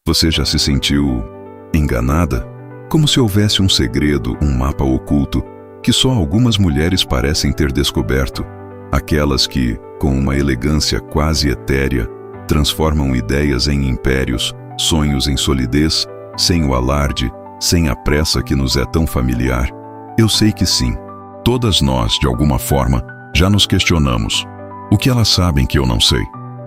Você já se sentiu enganada? Como se houvesse um segredo, um mapa oculto, que só algumas mulheres parecem ter descoberto. Aquelas que, com uma elegância quase etérea, transformam ideias em impérios, sonhos em solidez, sem o alarde, sem a pressa que nos é tão familiar. Eu sei que sim. Todas nós, de alguma forma, já nos questionamos. O que elas sabem que eu não sei?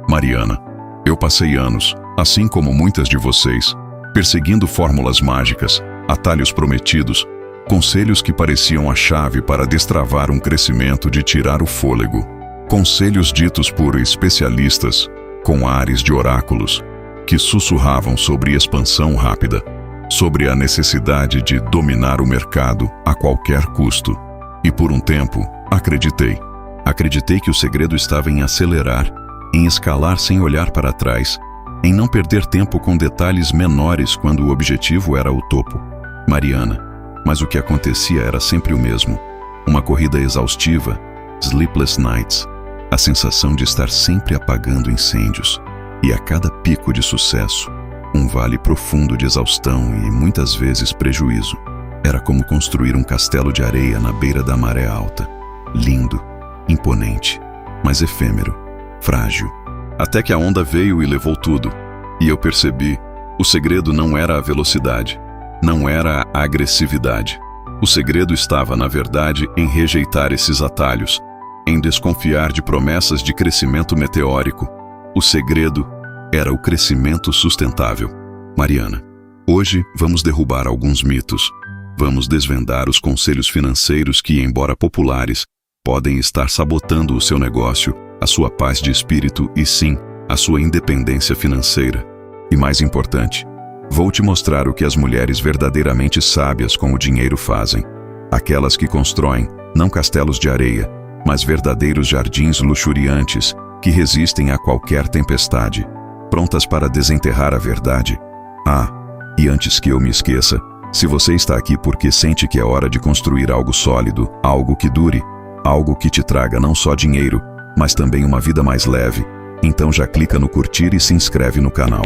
Mariana, eu passei anos, assim como muitas de vocês, perseguindo fórmulas mágicas, atalhos prometidos, conselhos que pareciam a chave para destravar um crescimento de tirar o fôlego. Conselhos ditos por especialistas, com ares de oráculos, que sussurravam sobre expansão rápida, sobre a necessidade de dominar o mercado a qualquer custo. E por um tempo, acreditei. Acreditei que o segredo estava em acelerar, em escalar sem olhar para trás, em não perder tempo com detalhes menores quando o objetivo era o topo. Mariana, mas o que acontecia era sempre o mesmo. Uma corrida exaustiva, sleepless nights, a sensação de estar sempre apagando incêndios. E a cada pico de sucesso, um vale profundo de exaustão e muitas vezes prejuízo. Era como construir um castelo de areia na beira da maré alta. Lindo, imponente, mas efêmero, frágil. Até que a onda veio e levou tudo. E eu percebi, o segredo não era a velocidade, não era a agressividade. O segredo estava, na verdade, em rejeitar esses atalhos, em desconfiar de promessas de crescimento meteórico. O segredo era o crescimento sustentável. Mariana, hoje vamos derrubar alguns mitos. Vamos desvendar os conselhos financeiros que, embora populares, podem estar sabotando o seu negócio, a sua paz de espírito e, sim, a sua independência financeira. E mais importante, vou te mostrar o que as mulheres verdadeiramente sábias com o dinheiro fazem. Aquelas que constroem, não castelos de areia, mas verdadeiros jardins luxuriantes que resistem a qualquer tempestade, prontas para desenterrar a verdade. Ah, e antes que eu me esqueça, se você está aqui porque sente que é hora de construir algo sólido, algo que dure, algo que te traga não só dinheiro, mas também uma vida mais leve, então já clica no curtir e se inscreve no canal.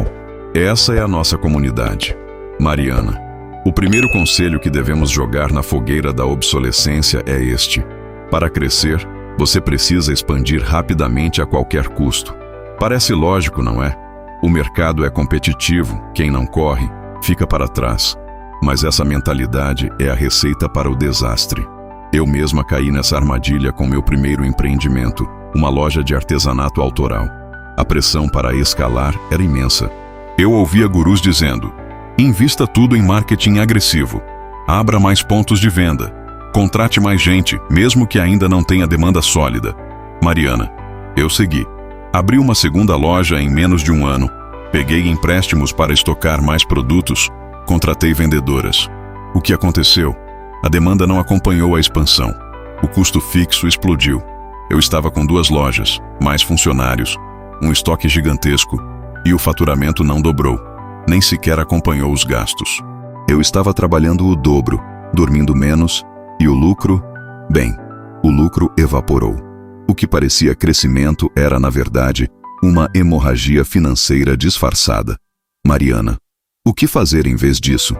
Essa é a nossa comunidade. Mariana, o primeiro conselho que devemos jogar na fogueira da obsolescência é este. Para crescer, você precisa expandir rapidamente a qualquer custo. Parece lógico, não é? O mercado é competitivo, quem não corre, fica para trás. Mas essa mentalidade é a receita para o desastre. Eu mesma caí nessa armadilha com meu primeiro empreendimento, uma loja de artesanato autoral. A pressão para escalar era imensa. Eu ouvia gurus dizendo: invista tudo em marketing agressivo, abra mais pontos de venda, contrate mais gente, mesmo que ainda não tenha demanda sólida. Mariana, eu segui. Abri uma segunda loja em menos de um ano, peguei empréstimos para estocar mais produtos, contratei vendedoras. O que aconteceu? A demanda não acompanhou a expansão. O custo fixo explodiu. Eu estava com 2 lojas, mais funcionários, um estoque gigantesco, e o faturamento não dobrou, nem sequer acompanhou os gastos. Eu estava trabalhando o dobro, dormindo menos, e o lucro, bem, o lucro evaporou. O que parecia crescimento era, na verdade, uma hemorragia financeira disfarçada. Mariana, o que fazer em vez disso?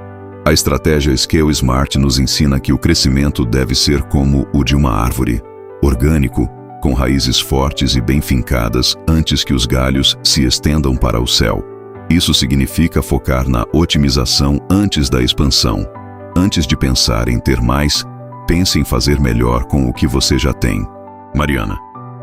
A estratégia Scale Smart nos ensina que o crescimento deve ser como o de uma árvore, orgânico, com raízes fortes e bem fincadas antes que os galhos se estendam para o céu. Isso significa focar na otimização antes da expansão. Antes de pensar em ter mais, pense em fazer melhor com o que você já tem. Mariana,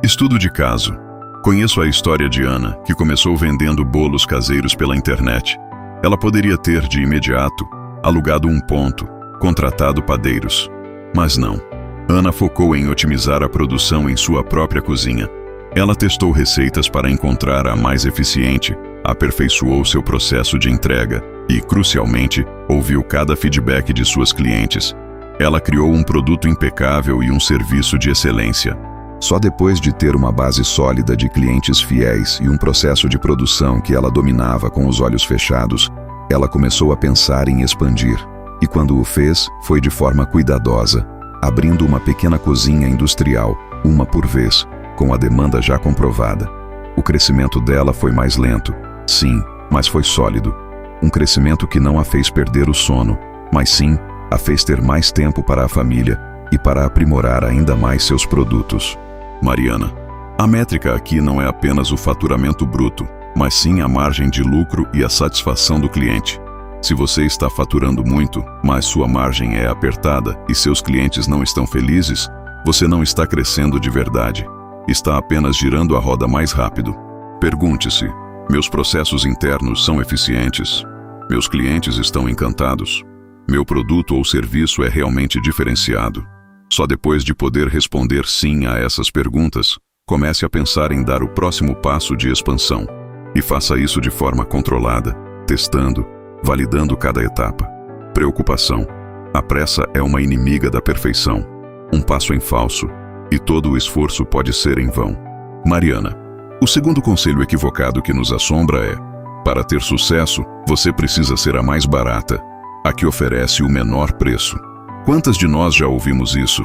estudo de caso. Conheço a história de Ana, que começou vendendo bolos caseiros pela internet. Ela poderia ter, de imediato, alugado um ponto, contratado padeiros. Mas não. Ana focou em otimizar a produção em sua própria cozinha. Ela testou receitas para encontrar a mais eficiente, aperfeiçoou seu processo de entrega e, crucialmente, ouviu cada feedback de suas clientes. Ela criou um produto impecável e um serviço de excelência. Só depois de ter uma base sólida de clientes fiéis e um processo de produção que ela dominava com os olhos fechados, ela começou a pensar em expandir. E quando o fez, foi de forma cuidadosa, abrindo uma pequena cozinha industrial, uma por vez, com a demanda já comprovada. O crescimento dela foi mais lento, sim, mas foi sólido. um crescimento que não a fez perder o sono, mas sim a fez ter mais tempo para a família e para aprimorar ainda mais seus produtos. Mariana, a métrica aqui não é apenas o faturamento bruto, mas sim a margem de lucro e a satisfação do cliente. Se você está faturando muito, mas sua margem é apertada e seus clientes não estão felizes, você não está crescendo de verdade. Está apenas girando a roda mais rápido. Pergunte-se: meus processos internos são eficientes? Meus clientes estão encantados? Meu produto ou serviço é realmente diferenciado? Só depois de poder responder sim a essas perguntas, comece a pensar em dar o próximo passo de expansão. E faça isso de forma controlada, testando, validando cada etapa. Preocupação. A pressa é uma inimiga da perfeição. Um passo em falso, e todo o esforço pode ser em vão. Mariana, o segundo conselho equivocado que nos assombra é: para ter sucesso, você precisa ser a mais barata, a que oferece o menor preço. Quantas de nós já ouvimos isso?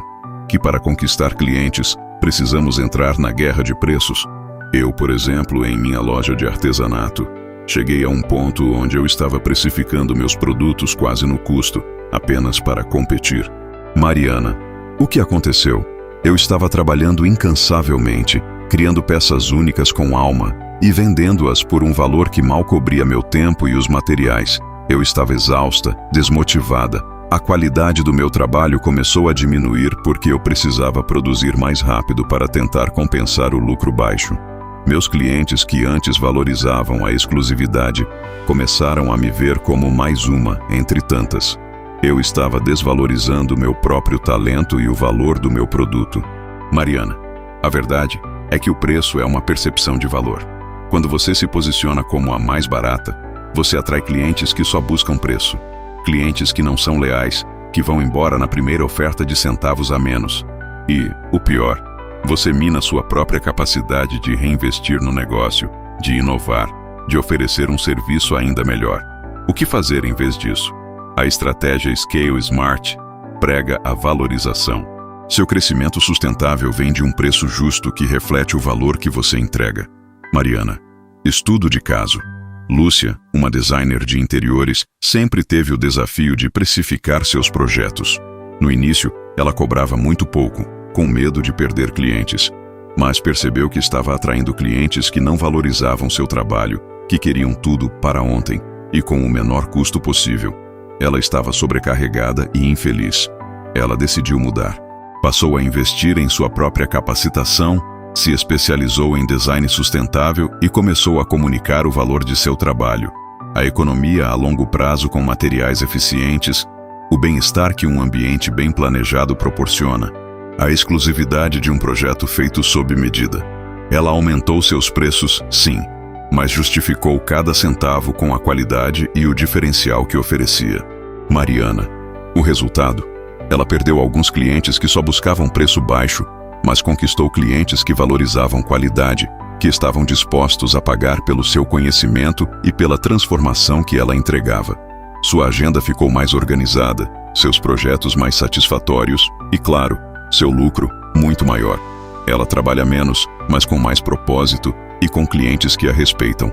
Que para conquistar clientes, precisamos entrar na guerra de preços? Eu, por exemplo, em minha loja de artesanato, cheguei a um ponto onde eu estava precificando meus produtos quase no custo, apenas para competir. Mariana, o que aconteceu? Eu estava trabalhando incansavelmente, criando peças únicas com alma e vendendo-as por um valor que mal cobria meu tempo e os materiais. Eu estava exausta, desmotivada. A qualidade do meu trabalho começou a diminuir porque eu precisava produzir mais rápido para tentar compensar o lucro baixo. Meus clientes, que antes valorizavam a exclusividade, começaram a me ver como mais uma entre tantas. Eu estava desvalorizando meu próprio talento e o valor do meu produto. Mariana, a verdade é que o preço é uma percepção de valor. Quando você se posiciona como a mais barata, você atrai clientes que só buscam preço. Clientes que não são leais, que vão embora na primeira oferta de centavos a menos. E, o pior, você mina sua própria capacidade de reinvestir no negócio, de inovar, de oferecer um serviço ainda melhor. O que fazer em vez disso? A estratégia Scale Smart prega a valorização. Seu crescimento sustentável vem de um preço justo que reflete o valor que você entrega. Mariana, estudo de caso. Lúcia, uma designer de interiores, sempre teve o desafio de precificar seus projetos. No início, ela cobrava muito pouco, com medo de perder clientes, mas percebeu que estava atraindo clientes que não valorizavam seu trabalho, que queriam tudo para ontem e com o menor custo possível. Ela estava sobrecarregada e infeliz. Ela decidiu mudar. Passou a investir em sua própria capacitação, se especializou em design sustentável e começou a comunicar o valor de seu trabalho, a economia a longo prazo com materiais eficientes, o bem-estar que um ambiente bem planejado proporciona, a exclusividade de um projeto feito sob medida. Ela aumentou seus preços, sim, mas justificou cada centavo com a qualidade e o diferencial que oferecia. Mariana, o resultado? Ela perdeu alguns clientes que só buscavam preço baixo, mas conquistou clientes que valorizavam qualidade, que estavam dispostos a pagar pelo seu conhecimento e pela transformação que ela entregava. Sua agenda ficou mais organizada, seus projetos mais satisfatórios e, claro, seu lucro muito maior. Ela trabalha menos, mas com mais propósito e com clientes que a respeitam.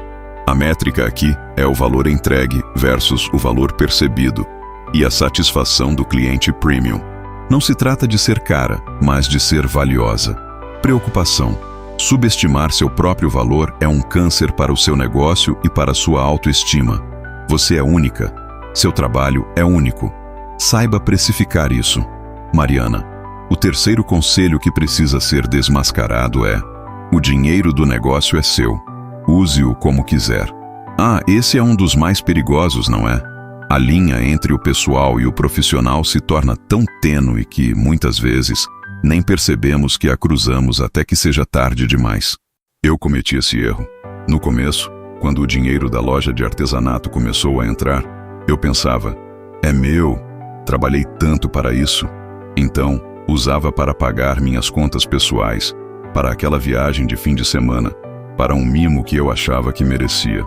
A métrica aqui é o valor entregue versus o valor percebido e a satisfação do cliente premium. Não se trata de ser cara, mas de ser valiosa. Preocupação. Subestimar seu próprio valor é um câncer para o seu negócio e para sua autoestima. Você é única. Seu trabalho é único. Saiba precificar isso. Mariana, o terceiro conselho que precisa ser desmascarado é: o dinheiro do negócio é seu. Use-o como quiser. Esse é um dos mais perigosos, não é? A linha entre o pessoal e o profissional se torna tão tênue que, muitas vezes, nem percebemos que a cruzamos até que seja tarde demais. Eu cometi esse erro. No começo, quando o dinheiro da loja de artesanato começou a entrar, eu pensava: é meu, trabalhei tanto para isso. Então, usava para pagar minhas contas pessoais, para aquela viagem de fim de semana, para um mimo que eu achava que merecia.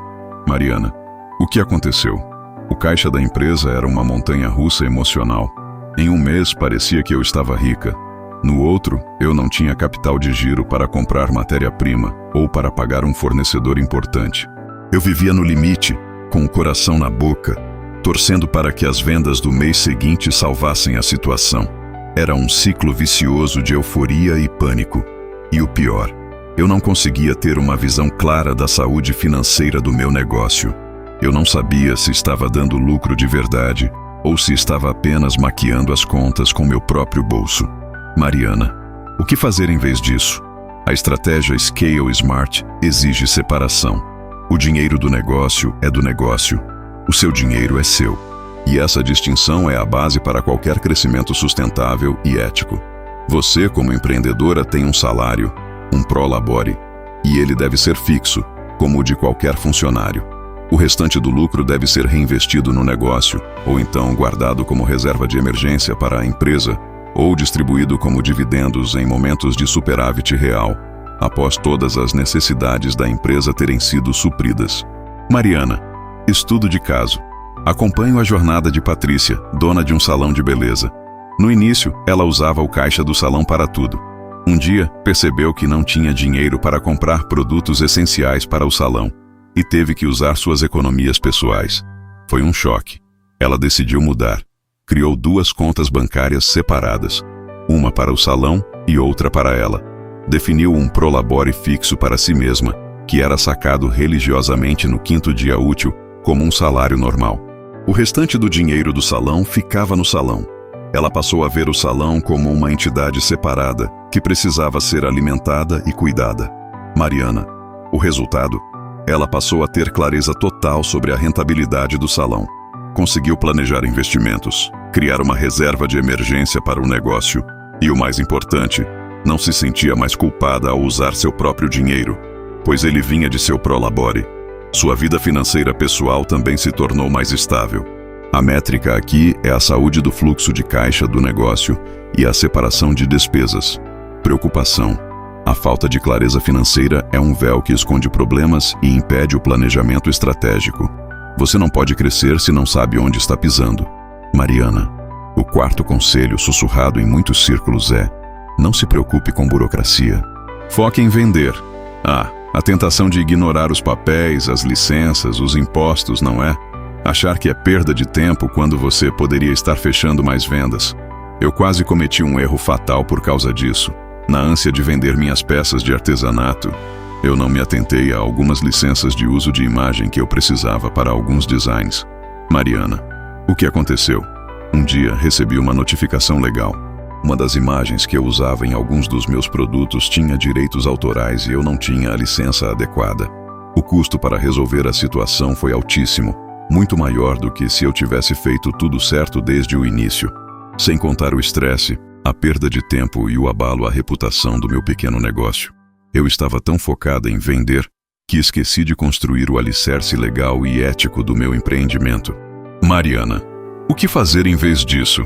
Mariana, o que aconteceu? O caixa da empresa era uma montanha-russa emocional. Em um mês parecia que eu estava rica. No outro, eu não tinha capital de giro para comprar matéria-prima ou para pagar um fornecedor importante. Eu vivia no limite, com o coração na boca, torcendo para que as vendas do mês seguinte salvassem a situação. Era um ciclo vicioso de euforia e pânico. E o pior, eu não conseguia ter uma visão clara da saúde financeira do meu negócio. Eu não sabia se estava dando lucro de verdade ou se estava apenas maquiando as contas com meu próprio bolso. Mariana, o que fazer em vez disso? A estratégia Scale Smart exige separação. O dinheiro do negócio é do negócio. O seu dinheiro é seu. E essa distinção é a base para qualquer crescimento sustentável e ético. Você, como empreendedora, tem um salário, um prolabore, e ele deve ser fixo, como o de qualquer funcionário. O restante do lucro deve ser reinvestido no negócio, ou então guardado como reserva de emergência para a empresa, ou distribuído como dividendos em momentos de superávit real, após todas as necessidades da empresa terem sido supridas. Mariana, estudo de caso. Acompanho a jornada de Patrícia, dona de um salão de beleza. No início, ela usava o caixa do salão para tudo. Um dia, percebeu que não tinha dinheiro para comprar produtos essenciais para o salão e teve que usar suas economias pessoais. Foi um choque. Ela decidiu mudar. Criou 2 contas bancárias separadas, uma para o salão e outra para ela. Definiu um prolabore fixo para si mesma, que era sacado religiosamente no 5º dia útil como um salário normal. O restante do dinheiro do salão ficava no salão. Ela passou a ver o salão como uma entidade separada, que precisava ser alimentada e cuidada. Mariana, o resultado? Ela passou a ter clareza total sobre a rentabilidade do salão. Conseguiu planejar investimentos, criar uma reserva de emergência para o negócio e, o mais importante, não se sentia mais culpada ao usar seu próprio dinheiro, pois ele vinha de seu prolabore. Sua vida financeira pessoal também se tornou mais estável. A métrica aqui é a saúde do fluxo de caixa do negócio e a separação de despesas. Preocupação. A falta de clareza financeira é um véu que esconde problemas e impede o planejamento estratégico. Você não pode crescer se não sabe onde está pisando. Mariana, o 4º conselho sussurrado em muitos círculos é: não se preocupe com burocracia. Foque em vender. A tentação de ignorar os papéis, as licenças, os impostos, não é? Achar que é perda de tempo quando você poderia estar fechando mais vendas. Eu quase cometi um erro fatal por causa disso. Na ânsia de vender minhas peças de artesanato, eu não me atentei a algumas licenças de uso de imagem que eu precisava para alguns designs. Mariana, o que aconteceu? Um dia recebi uma notificação legal. Uma das imagens que eu usava em alguns dos meus produtos tinha direitos autorais e eu não tinha a licença adequada. O custo para resolver a situação foi altíssimo, muito maior do que se eu tivesse feito tudo certo desde o início. Sem contar o estresse, a perda de tempo e o abalo à reputação do meu pequeno negócio. Eu estava tão focada em vender que esqueci de construir o alicerce legal e ético do meu empreendimento. Mariana, o que fazer em vez disso?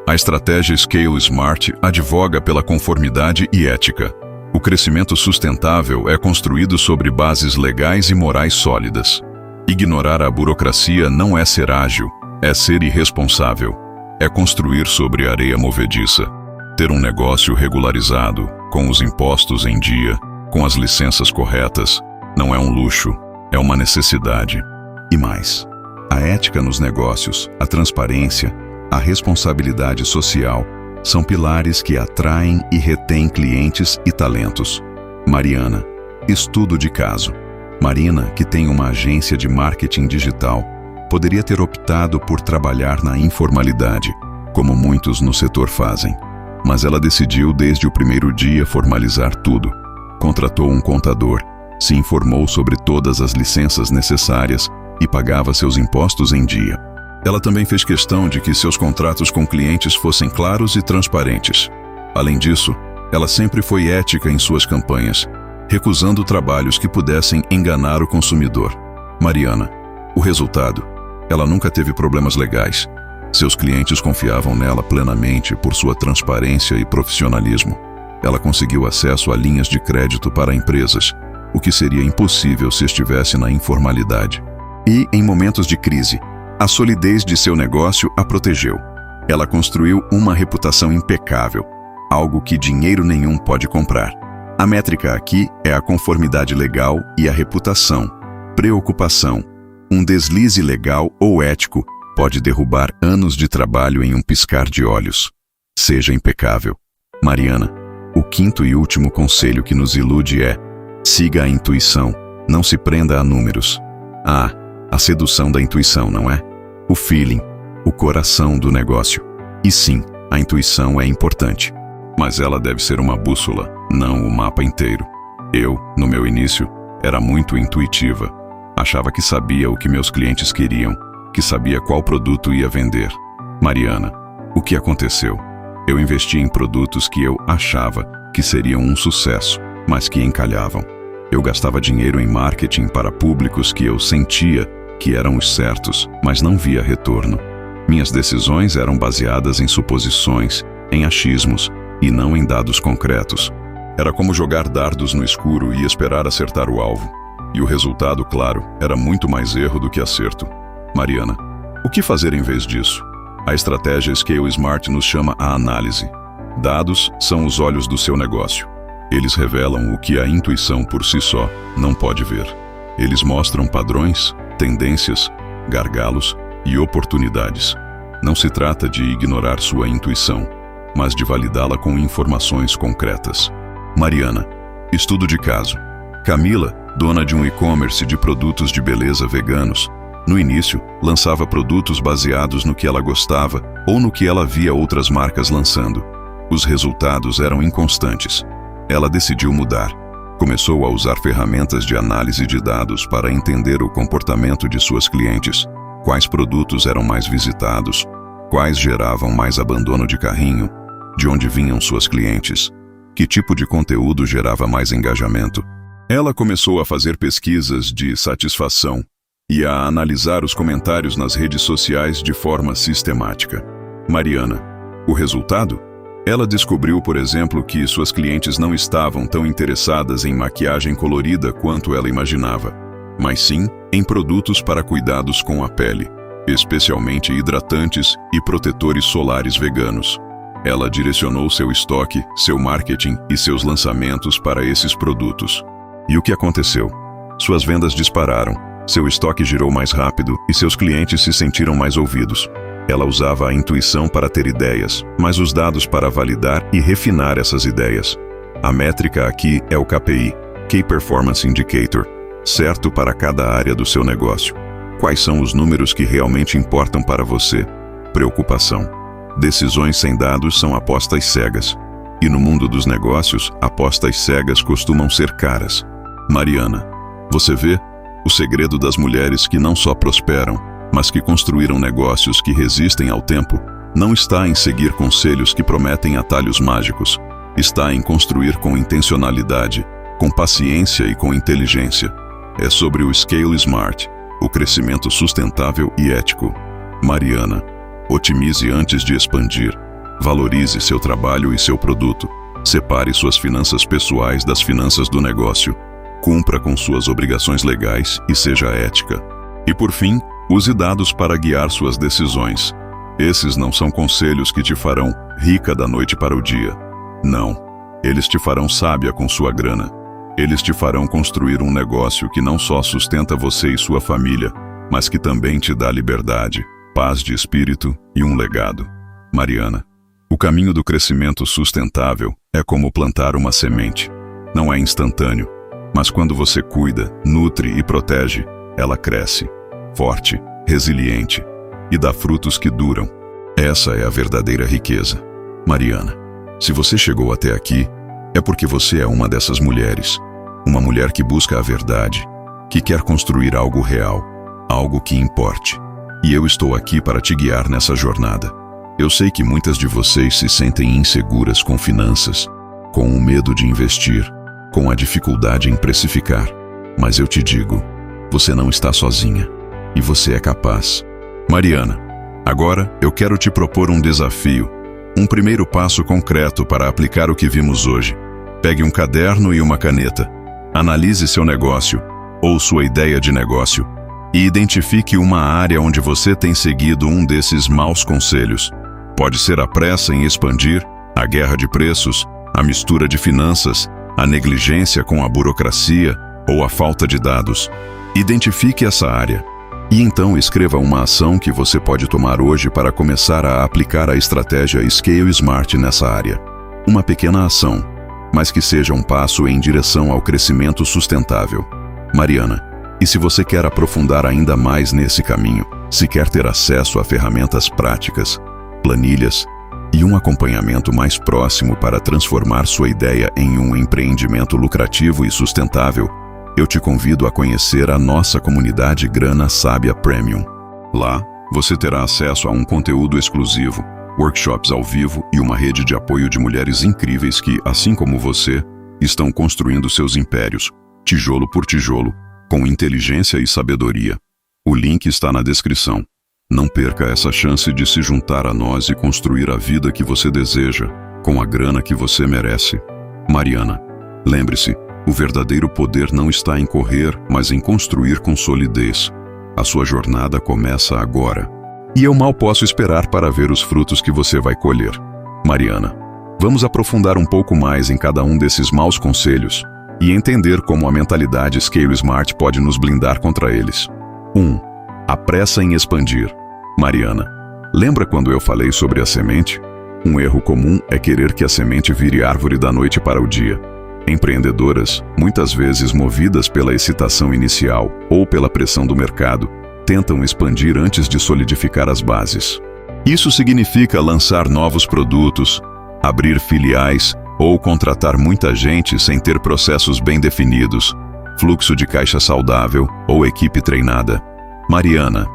A estratégia Scale Smart advoga pela conformidade e ética. O crescimento sustentável é construído sobre bases legais e morais sólidas. Ignorar a burocracia não é ser ágil, é ser irresponsável. É construir sobre areia movediça. Ter um negócio regularizado, com os impostos em dia, com as licenças corretas, não é um luxo, é uma necessidade. E mais, a ética nos negócios, a transparência, a responsabilidade social são pilares que atraem e retêm clientes e talentos. Mariana, estudo de caso. Marina, que tem uma agência de marketing digital, poderia ter optado por trabalhar na informalidade, como muitos no setor fazem. Mas ela decidiu desde o primeiro dia formalizar tudo. Contratou um contador, se informou sobre todas as licenças necessárias e pagava seus impostos em dia. Ela também fez questão de que seus contratos com clientes fossem claros e transparentes. Além disso, ela sempre foi ética em suas campanhas, recusando trabalhos que pudessem enganar o consumidor. Mariana, o resultado? Ela nunca teve problemas legais. Seus clientes confiavam nela plenamente por sua transparência e profissionalismo. Ela conseguiu acesso a linhas de crédito para empresas, o que seria impossível se estivesse na informalidade. E, em momentos de crise, a solidez de seu negócio a protegeu. Ela construiu uma reputação impecável, algo que dinheiro nenhum pode comprar. A métrica aqui é a conformidade legal e a reputação. Preocupação. Um deslize legal ou ético pode derrubar anos de trabalho em um piscar de olhos. Seja impecável. Mariana, o quinto e último conselho que nos ilude é: siga a intuição, não se prenda a números. A sedução da intuição, não é? O feeling, o coração do negócio. E sim, a intuição é importante, mas ela deve ser uma bússola, não o mapa inteiro. Eu, no meu início, era muito intuitiva. Achava que sabia o que meus clientes queriam, que sabia qual produto ia vender. Mariana, o que aconteceu? Eu investi em produtos que eu achava que seriam um sucesso, mas que encalhavam. Eu gastava dinheiro em marketing para públicos que eu sentia que eram os certos, mas não via retorno. Minhas decisões eram baseadas em suposições, em achismos e não em dados concretos. Era como jogar dardos no escuro e esperar acertar o alvo. E o resultado, claro, era muito mais erro do que acerto. Mariana, o que fazer em vez disso? A estratégia Scale Smart nos chama a análise. Dados são os olhos do seu negócio. Eles revelam o que a intuição por si só não pode ver. Eles mostram padrões, tendências, gargalos e oportunidades. Não se trata de ignorar sua intuição, mas de validá-la com informações concretas. Mariana, estudo de caso. Camila, dona de um e-commerce de produtos de beleza veganos, no início, lançava produtos baseados no que ela gostava ou no que ela via outras marcas lançando. Os resultados eram inconstantes. Ela decidiu mudar. Começou a usar ferramentas de análise de dados para entender o comportamento de suas clientes, quais produtos eram mais visitados, quais geravam mais abandono de carrinho, de onde vinham suas clientes, que tipo de conteúdo gerava mais engajamento. Ela começou a fazer pesquisas de satisfação e a analisar os comentários nas redes sociais de forma sistemática. Mariana, o resultado? Ela descobriu, por exemplo, que suas clientes não estavam tão interessadas em maquiagem colorida quanto ela imaginava, mas sim em produtos para cuidados com a pele, especialmente hidratantes e protetores solares veganos. Ela direcionou seu estoque, seu marketing e seus lançamentos para esses produtos. E o que aconteceu? Suas vendas dispararam, seu estoque girou mais rápido e seus clientes se sentiram mais ouvidos. Ela usava a intuição para ter ideias, mas os dados para validar e refinar essas ideias. A métrica aqui é o KPI, Key Performance Indicator, certo para cada área do seu negócio. Quais são os números que realmente importam para você? Preocupação. Decisões sem dados são apostas cegas. E no mundo dos negócios, apostas cegas costumam ser caras. Mariana, você vê? O segredo das mulheres que não só prosperam, mas que construíram negócios que resistem ao tempo, não está em seguir conselhos que prometem atalhos mágicos. Está em construir com intencionalidade, com paciência e com inteligência. É sobre o Scale Smart, o crescimento sustentável e ético. Mariana, otimize antes de expandir. Valorize seu trabalho e seu produto. Separe suas finanças pessoais das finanças do negócio. Cumpra com suas obrigações legais e seja ética. E por fim, use dados para guiar suas decisões. Esses não são conselhos que te farão rica da noite para o dia. Não. Eles te farão sábia com sua grana. Eles te farão construir um negócio que não só sustenta você e sua família, mas que também te dá liberdade, paz de espírito e um legado. Mariana, o caminho do crescimento sustentável é como plantar uma semente. Não é instantâneo, mas quando você cuida, nutre e protege, ela cresce, forte, resiliente e dá frutos que duram. Essa é a verdadeira riqueza. Mariana, se você chegou até aqui, é porque você é uma dessas mulheres. Uma mulher que busca a verdade, que quer construir algo real, algo que importe. E eu estou aqui para te guiar nessa jornada. Eu sei que muitas de vocês se sentem inseguras com finanças, com o medo de investir, com a dificuldade em precificar. Mas eu te digo, você não está sozinha. E você é capaz. Mariana, agora eu quero te propor um desafio. Um primeiro passo concreto para aplicar o que vimos hoje. Pegue um caderno e uma caneta. Analise seu negócio, ou sua ideia de negócio, e identifique uma área onde você tem seguido um desses maus conselhos. Pode ser a pressa em expandir, a guerra de preços, a mistura de finanças, a negligência com a burocracia ou a falta de dados. Identifique essa área. E então escreva uma ação que você pode tomar hoje para começar a aplicar a estratégia Scale Smart nessa área. Uma pequena ação, mas que seja um passo em direção ao crescimento sustentável. Mariana, e se você quer aprofundar ainda mais nesse caminho, se quer ter acesso a ferramentas práticas, planilhas e um acompanhamento mais próximo para transformar sua ideia em um empreendimento lucrativo e sustentável, eu te convido a conhecer a nossa comunidade Grana Sábia Premium. Lá, você terá acesso a um conteúdo exclusivo, workshops ao vivo e uma rede de apoio de mulheres incríveis que, assim como você, estão construindo seus impérios, tijolo por tijolo, com inteligência e sabedoria. O link está na descrição. Não perca essa chance de se juntar a nós e construir a vida que você deseja, com a grana que você merece. Mariana, lembre-se, o verdadeiro poder não está em correr, mas em construir com solidez. A sua jornada começa agora. E eu mal posso esperar para ver os frutos que você vai colher. Mariana, vamos aprofundar um pouco mais em cada um desses maus conselhos e entender como a mentalidade Scale Smart pode nos blindar contra eles. 1. A pressa em expandir. Mariana, lembra quando eu falei sobre a semente? Um erro comum é querer que a semente vire árvore da noite para o dia. Empreendedoras, muitas vezes movidas pela excitação inicial ou pela pressão do mercado, tentam expandir antes de solidificar as bases. Isso significa lançar novos produtos, abrir filiais ou contratar muita gente sem ter processos bem definidos, fluxo de caixa saudável ou equipe treinada. Mariana,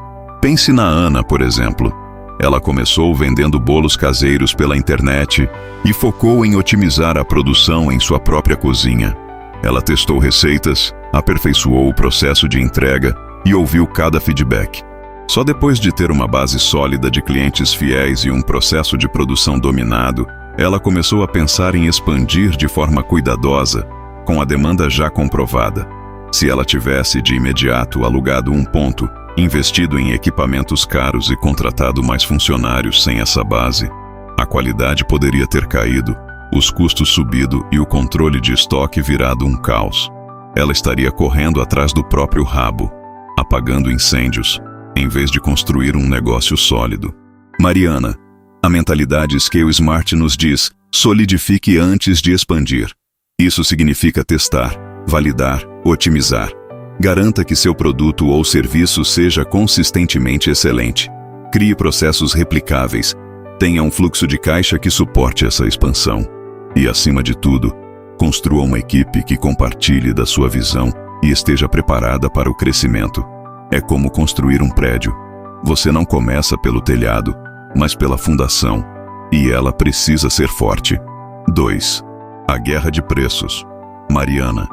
pense na Ana, por exemplo. Ela começou vendendo bolos caseiros pela internet e focou em otimizar a produção em sua própria cozinha. Ela testou receitas, aperfeiçoou o processo de entrega e ouviu cada feedback. Só depois de ter uma base sólida de clientes fiéis e um processo de produção dominado, ela começou a pensar em expandir de forma cuidadosa, com a demanda já comprovada. Se ela tivesse de imediato alugado um ponto, investido em equipamentos caros e contratado mais funcionários sem essa base, a qualidade poderia ter caído, os custos subido e o controle de estoque virado um caos. Ela estaria correndo atrás do próprio rabo, apagando incêndios, em vez de construir um negócio sólido. Mariana, a mentalidade Scale Smart nos diz: solidifique antes de expandir. Isso significa testar, validar, otimizar. Garanta que seu produto ou serviço seja consistentemente excelente. Crie processos replicáveis. Tenha um fluxo de caixa que suporte essa expansão. E, acima de tudo, construa uma equipe que compartilhe da sua visão e esteja preparada para o crescimento. É como construir um prédio. Você não começa pelo telhado, mas pela fundação. E ela precisa ser forte. 2. A guerra de preços. Mariana.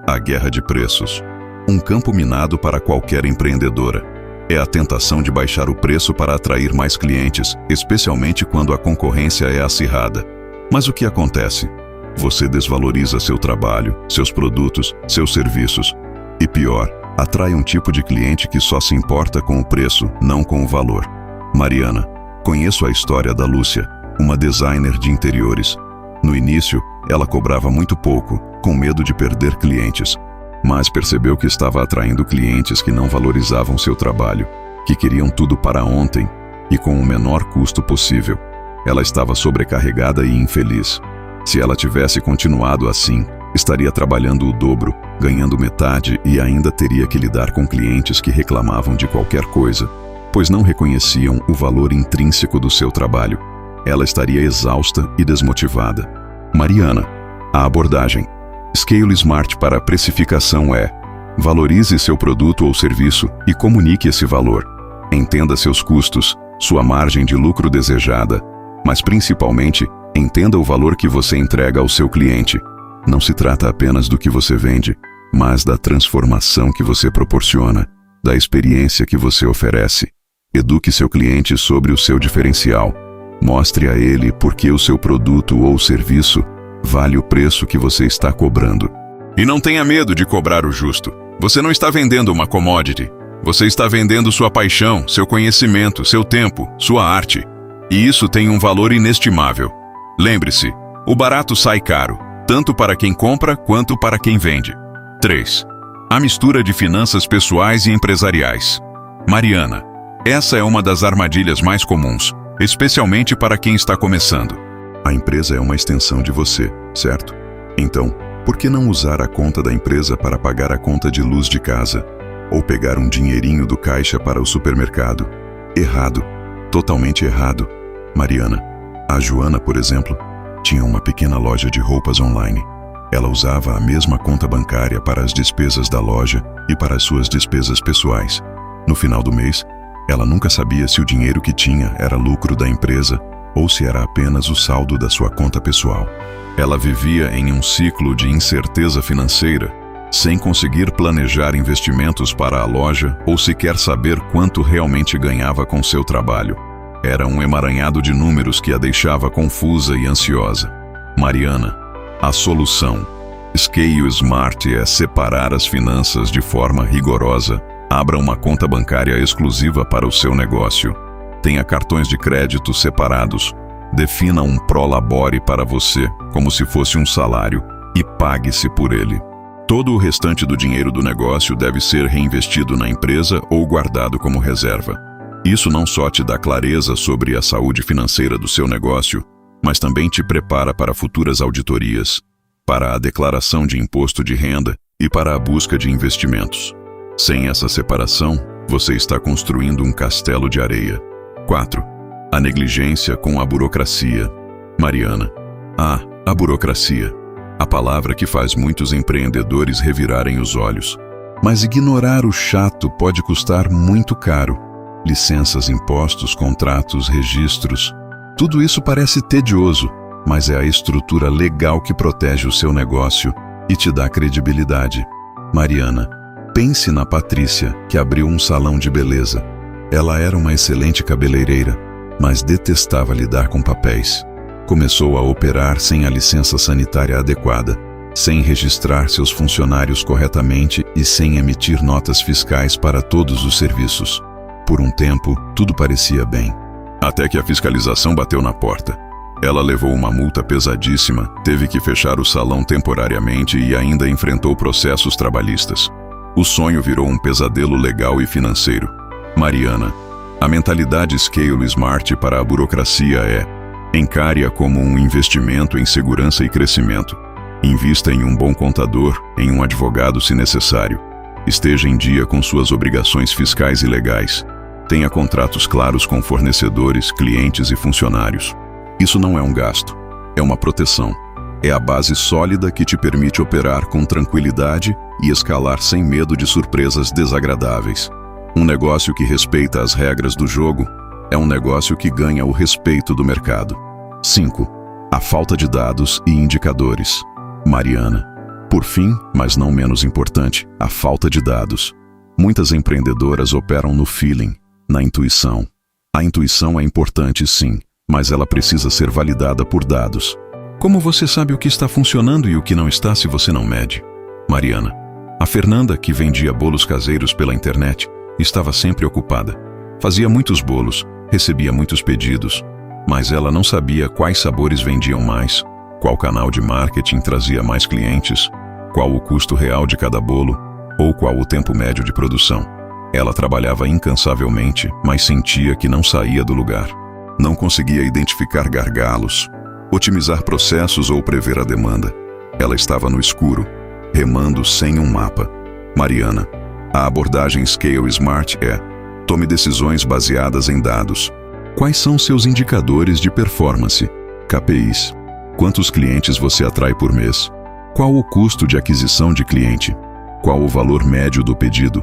A guerra de preços. Um campo minado para qualquer empreendedora. É a tentação de baixar o preço para atrair mais clientes, especialmente quando a concorrência é acirrada. Mas o que acontece? Você desvaloriza seu trabalho, seus produtos, seus serviços. E pior, atrai um tipo de cliente que só se importa com o preço, não com o valor. Mariana, conheço a história da Lúcia, uma designer de interiores. No início, ela cobrava muito pouco, com medo de perder clientes. Mas percebeu que estava atraindo clientes que não valorizavam seu trabalho, que queriam tudo para ontem e com o menor custo possível. Ela estava sobrecarregada e infeliz. Se ela tivesse continuado assim, estaria trabalhando o dobro, ganhando metade e ainda teria que lidar com clientes que reclamavam de qualquer coisa, pois não reconheciam o valor intrínseco do seu trabalho. Ela estaria exausta e desmotivada. Mariana, a abordagem Scale Smart para a precificação é: valorize seu produto ou serviço e comunique esse valor. Entenda seus custos, sua margem de lucro desejada, mas principalmente, entenda o valor que você entrega ao seu cliente. Não se trata apenas do que você vende, mas da transformação que você proporciona, da experiência que você oferece. Eduque seu cliente sobre o seu diferencial. Mostre a ele por que o seu produto ou serviço vale o preço que você está cobrando. E não tenha medo de cobrar o justo. Você não está vendendo uma commodity. Você está vendendo sua paixão, seu conhecimento, seu tempo, sua arte. E isso tem um valor inestimável. Lembre-se, o barato sai caro, tanto para quem compra quanto para quem vende. 3. A mistura de finanças pessoais e empresariais. Mariana, essa é uma das armadilhas mais comuns, especialmente para quem está começando. A empresa é uma extensão de você, certo? Então, por que não usar a conta da empresa para pagar a conta de luz de casa? Ou pegar um dinheirinho do caixa para o supermercado? Errado. Totalmente errado. Mariana, a Joana, por exemplo, tinha uma pequena loja de roupas online. Ela usava a mesma conta bancária para as despesas da loja e para as suas despesas pessoais. No final do mês, ela nunca sabia se o dinheiro que tinha era lucro da empresa ou se era apenas o saldo da sua conta pessoal. Ela vivia em um ciclo de incerteza financeira, sem conseguir planejar investimentos para a loja ou sequer saber quanto realmente ganhava com seu trabalho. Era um emaranhado de números que a deixava confusa e ansiosa. Mariana, a solução. Scale Smart é separar as finanças de forma rigorosa. Abra uma conta bancária exclusiva para o seu negócio. Tenha cartões de crédito separados. Defina um prolabore para você, como se fosse um salário, e pague-se por ele. Todo o restante do dinheiro do negócio deve ser reinvestido na empresa ou guardado como reserva. Isso não só te dá clareza sobre a saúde financeira do seu negócio, mas também te prepara para futuras auditorias, para a declaração de imposto de renda e para a busca de investimentos. Sem essa separação, você está construindo um castelo de areia. 4. A negligência com a burocracia. Mariana. A burocracia. A palavra que faz muitos empreendedores revirarem os olhos. Mas ignorar o chato pode custar muito caro. Licenças, impostos, contratos, registros. Tudo isso parece tedioso, mas é a estrutura legal que protege o seu negócio e te dá credibilidade. Mariana, pense na Patrícia, que abriu um salão de beleza. Ela era uma excelente cabeleireira, mas detestava lidar com papéis. Começou a operar sem a licença sanitária adequada, sem registrar seus funcionários corretamente e sem emitir notas fiscais para todos os serviços. Por um tempo, tudo parecia bem. Até que a fiscalização bateu na porta. Ela levou uma multa pesadíssima, teve que fechar o salão temporariamente e ainda enfrentou processos trabalhistas. O sonho virou um pesadelo legal e financeiro. Mariana, a mentalidade Scale Smart para a burocracia é: encare-a como um investimento em segurança e crescimento. Invista em um bom contador, em um advogado se necessário. Esteja em dia com suas obrigações fiscais e legais. Tenha contratos claros com fornecedores, clientes e funcionários. Isso não é um gasto, é uma proteção. É a base sólida que te permite operar com tranquilidade e escalar sem medo de surpresas desagradáveis. Um negócio que respeita as regras do jogo é um negócio que ganha o respeito do mercado. 5. A falta de dados e indicadores. Mariana. Por fim, mas não menos importante, a falta de dados. Muitas empreendedoras operam no feeling, na intuição. A intuição é importante, sim, mas ela precisa ser validada por dados. Como você sabe o que está funcionando e o que não está se você não mede? Mariana. A Fernanda, que vendia bolos caseiros pela internet, estava sempre ocupada. Fazia muitos bolos, recebia muitos pedidos, mas ela não sabia quais sabores vendiam mais, qual canal de marketing trazia mais clientes, qual o custo real de cada bolo ou qual o tempo médio de produção. Ela trabalhava incansavelmente, mas sentia que não saía do lugar. Não conseguia identificar gargalos, otimizar processos ou prever a demanda. Ela estava no escuro, remando sem um mapa. Mariana, a abordagem Scale Smart é: tome decisões baseadas em dados. Quais são seus indicadores de performance? KPIs. Quantos clientes você atrai por mês? Qual o custo de aquisição de cliente? Qual o valor médio do pedido?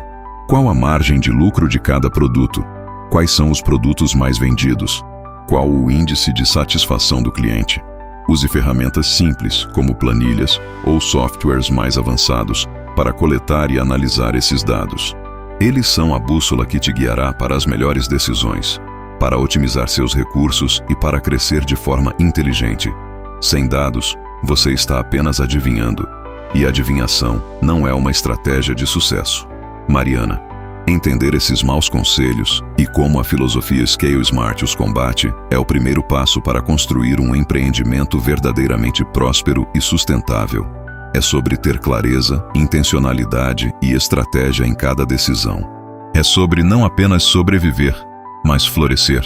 Qual a margem de lucro de cada produto? Quais são os produtos mais vendidos? Qual o índice de satisfação do cliente? Use ferramentas simples, como planilhas ou softwares mais avançados, para coletar e analisar esses dados. Eles são a bússola que te guiará para as melhores decisões, para otimizar seus recursos e para crescer de forma inteligente. Sem dados, você está apenas adivinhando, e adivinhação não é uma estratégia de sucesso. Mariana, entender esses maus conselhos e como a filosofia Scale Smart os combate é o primeiro passo para construir um empreendimento verdadeiramente próspero e sustentável. É sobre ter clareza, intencionalidade e estratégia em cada decisão. É sobre não apenas sobreviver, mas florescer.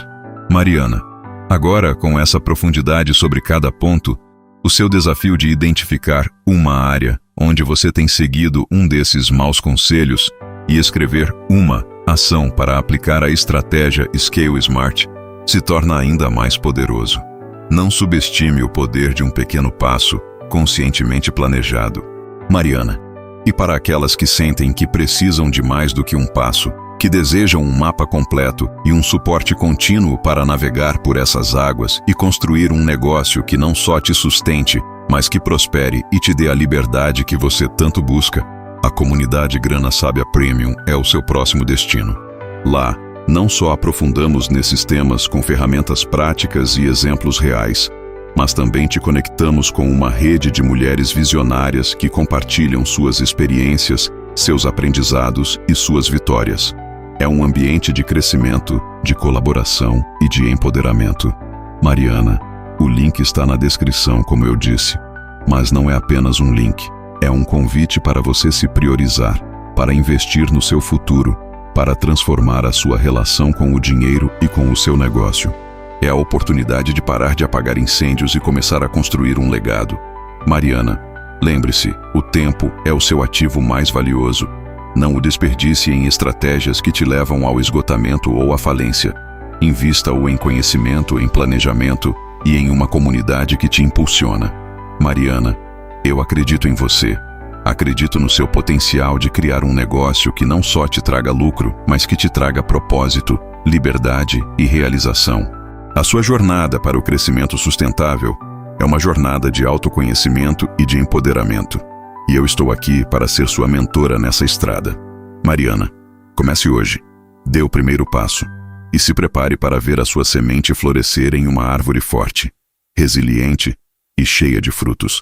Mariana, agora com essa profundidade sobre cada ponto, o seu desafio de identificar uma área onde você tem seguido um desses maus conselhos e escrever uma ação para aplicar a estratégia Scale Smart se torna ainda mais poderoso. Não subestime o poder de um pequeno passo conscientemente planejado. Mariana, e para aquelas que sentem que precisam de mais do que um passo, que desejam um mapa completo e um suporte contínuo para navegar por essas águas e construir um negócio que não só te sustente, mas que prospere e te dê a liberdade que você tanto busca, a comunidade Grana Sábia Premium é o seu próximo destino. Lá, não só aprofundamos nesses temas com ferramentas práticas e exemplos reais, mas também te conectamos com uma rede de mulheres visionárias que compartilham suas experiências, seus aprendizados e suas vitórias. É um ambiente de crescimento, de colaboração e de empoderamento. Mariana, o link está na descrição, como eu disse, mas não é apenas um link, é um convite para você se priorizar, para investir no seu futuro, para transformar a sua relação com o dinheiro e com o seu negócio. É a oportunidade de parar de apagar incêndios e começar a construir um legado. Mariana, lembre-se, o tempo é o seu ativo mais valioso. Não o desperdice em estratégias que te levam ao esgotamento ou à falência. Invista-o em conhecimento, em planejamento e em uma comunidade que te impulsiona. Mariana, eu acredito em você. Acredito no seu potencial de criar um negócio que não só te traga lucro, mas que te traga propósito, liberdade e realização. A sua jornada para o crescimento sustentável é uma jornada de autoconhecimento e de empoderamento. E eu estou aqui para ser sua mentora nessa estrada. Mariana, comece hoje. Dê o primeiro passo. E se prepare para ver a sua semente florescer em uma árvore forte, resiliente e cheia de frutos.